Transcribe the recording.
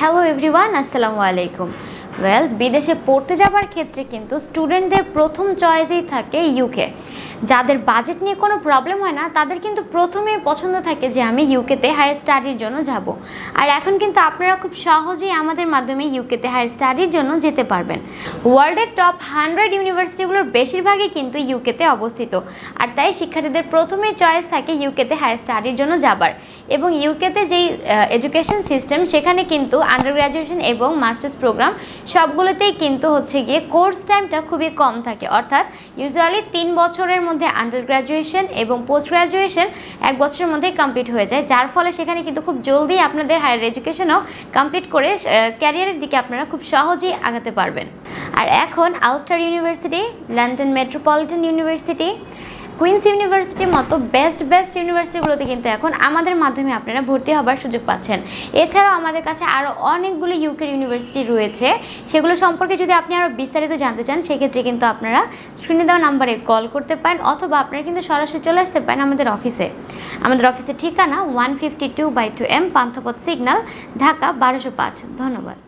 Hello everyone, আসসালামু আলাইকুম। বিদেশে পড়তে যাবার ক্ষেত্রে কিন্তু স্টুডেন্টদের প্রথম চয়েসেই থাকে ইউকে। যাদের বাজেট নিয়ে কোনো প্রবলেম হয় না তাদের কিন্তু প্রথমেই পছন্দ থাকে যে আমি ইউকেতে হায়ার স্টাডির জন্য যাব। আর এখন কিন্তু আপনারা খুব সহজেই আমাদের মাধ্যমে ইউকেতে হায়ার স্টাডির জন্য যেতে পারবেন। ওয়ার্ল্ডের টপ 100 ইউনিভার্সিটিগুলোর বেশিরভাগই কিন্তু ইউকেতে অবস্থিত। আর তাই শিক্ষার্থীদের প্রথমেই চয়েস থাকে ইউকেতে হায়ার স্টাডির জন্য যাবার। এবং ইউকেতে যেই এডুকেশন সিস্টেম সেখানে কিন্তু আন্ডার গ্র্যাজুয়েশন এবং মাস্টার্স প্রোগ্রাম সবগুলোতেই কিন্তু গিয়ে কোর্স টাইমটা খুবই কম থাকে, অর্থাৎ ইউজুয়ালি 3 বছরের মধ্যে আন্ডার গ্র্যাজুয়েশন এবং পোস্ট গ্র্যাজুয়েশন 1 বছরের মধ্যেই কমপ্লিট হয়ে যায়, যার ফলে সেখানে কিন্তু খুব জলদি আপনাদের হায়ার এডুকেশনও কমপ্লিট করে ক্যারিয়ারের দিকে আপনারা খুব সহজেই আগাতে পারবেন। আর এখন Ulster University, London Metropolitan University, Queen's ইউনিভার্সিটির মতো বেস্ট ইউনিভার্সিটিগুলোতে কিন্তু এখন আমাদের মাধ্যমে আপনারা ভর্তি হবার সুযোগ পাচ্ছেন। এছাড়াও আমাদের কাছে আরও অনেকগুলো ইউকের ইউনিভার্সিটি রয়েছে, সেগুলো সম্পর্কে যদি আপনি আরও বিস্তারিত জানতে চান সেক্ষেত্রে কিন্তু আপনারা স্ক্রিনে দেওয়া নাম্বারে কল করতে পারেন, অথবা আপনারা কিন্তু সরাসরি চলে আসতে পারেন আমাদের অফিসে। আমাদের অফিসের ঠিকানা 152/2M পান্থাপথ সিগন্যাল, ঢাকা 1205। ধন্যবাদ।